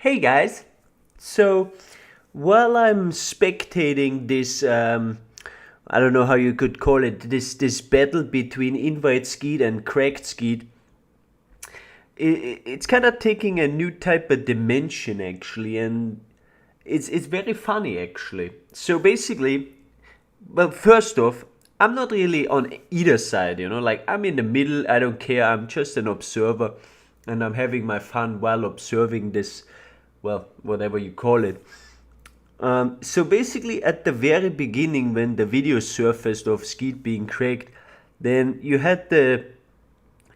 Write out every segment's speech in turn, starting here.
Hey guys. So while I'm spectating this, I don't know how you could call it, this battle between Invite Skeet and Cracked Skeet, it's kind of taking a new type of dimension actually, and it's very funny actually. So basically, well, first off, I'm not really on either side, like I'm in the middle. I don't care. I'm just an observer, and I'm having my fun while observing this, well, whatever you call it. So basically, at the very beginning, when the video surfaced of Skeet being cracked, then you had the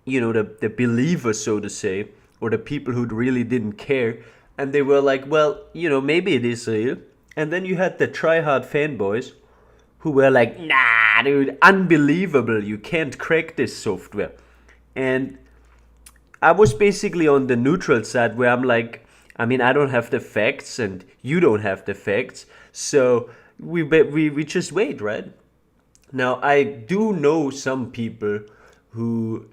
believers, so to say, or the people who really didn't care, and they were like, well, maybe it is real. And then you had the tryhard fanboys who were like, nah, dude, unbelievable, you can't crack this software. And I was basically on the neutral side where I'm like, I mean, I don't have the facts and you don't have the facts, so we just wait, right? Now I do know some people who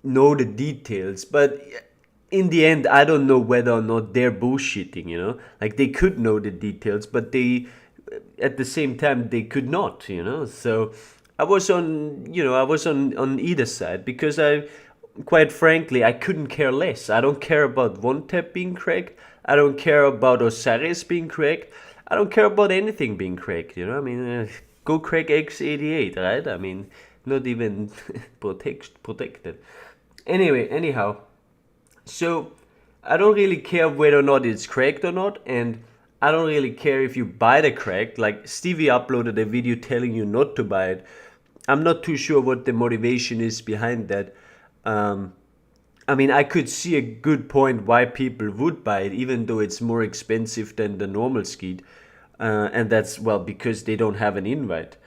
know the details, but in the end, I don't know whether or not they're bullshitting. Like they could know the details, but at the same time, they could not. So I was on either side because quite frankly, I couldn't care less. I don't care about one tap being cracked. I don't care about Osiris being cracked. I don't care about anything being cracked. I mean, go crack X88, right? I mean, not even protected. Anyway, anyhow, so I don't really care whether or not it's cracked or not, and I don't really care if you buy the crack. Like Stevie uploaded a video telling you not to buy it. I'm not too sure what the motivation is behind that. Um, I mean, I could see a good point why people would buy it, even though it's more expensive than the normal Skeet. And that's, well, because they don't have an invite.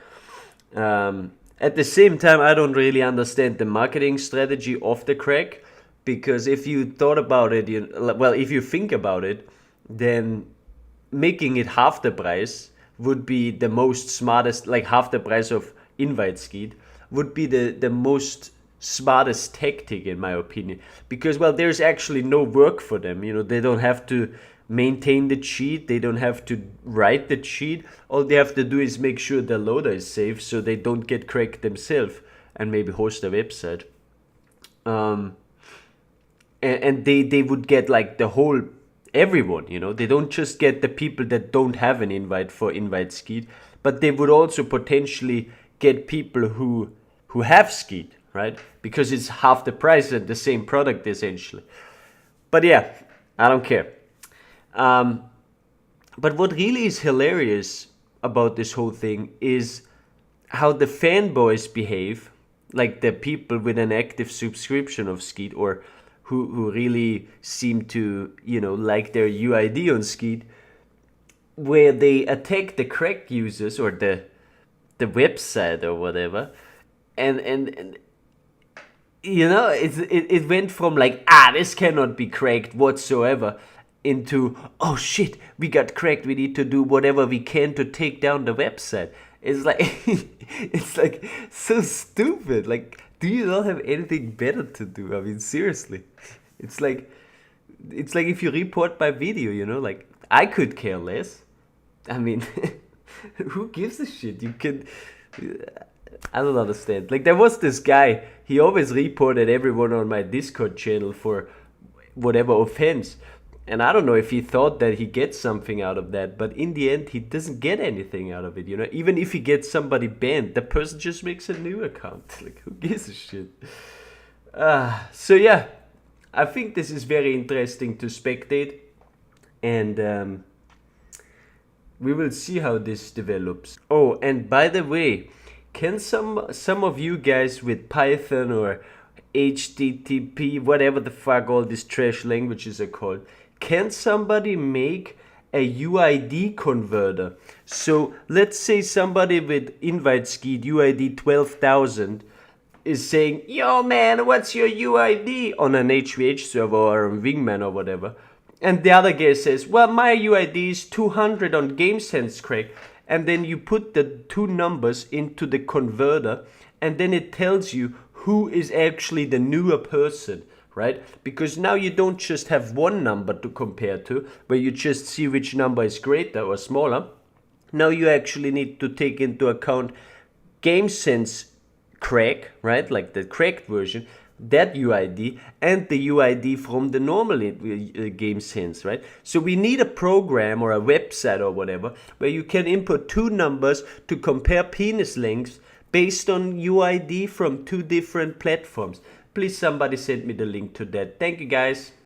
At the same time, I don't really understand the marketing strategy of the crack, because if you thought about it, if you think about it, then making it half the price would be the most smartest, like half the price of invite Skeet would be the most smartest tactic in my opinion, because well, there's actually no work for them. They don't have to maintain the cheat, they don't have to write the cheat. All they have to do is make sure the loader is safe so they don't get cracked themselves, and maybe host a website. um and they would get like the whole everyone. They don't just get the people that don't have an invite for invite Skeet, but they would also potentially get people who have Skeet, right? Because it's half the price and the same product essentially. But yeah, I don't care. um but what really is hilarious about this whole thing is how the fanboys behave, like the people with an active subscription of Skeet, or who really seem to, like their UID on Skeet, where they attack the crack users or the website or whatever. And it went from like, this cannot be cracked whatsoever, into, oh shit, we got cracked, we need to do whatever we can to take down the website. It's like it's like so stupid. Like, do you not have anything better to do? I mean, seriously. it's like it's like if you report by video, like I could care less. I mean, who gives a shit? You can. I don't understand. Like, there was this guy. He always reported everyone on my Discord channel for whatever offense, and I don't know if he thought that he gets something out of that. But in the end, he doesn't get anything out of it. Even if he gets somebody banned, the person just makes a new account. Like, who gives a shit? So yeah, I think this is very interesting to spectate, and we will see how this develops. Oh, and by the way, can some of you guys with Python or HTTP, whatever the fuck all these trash languages are called, can somebody make a UID converter? So let's say somebody with invite Skeet UID 12,000 is saying, yo man, what's your UID, on an HVH server or on Wingman or whatever. And the other guy says, well, my UID is 200 on GameSense Crack. And then you put the two numbers into the converter, and then it tells you who is actually the newer person right? Because now you don't just have one number to compare to, where you just see which number is greater or smaller. Now you actually need to take into account GameSense crack, right? Like the cracked version, that UID, and the UID from the normal GameSense, right? So we need a program or a website or whatever where you can input two numbers to compare penis lengths based on UID from two different platforms. Please somebody send me the link to that. Thank you guys.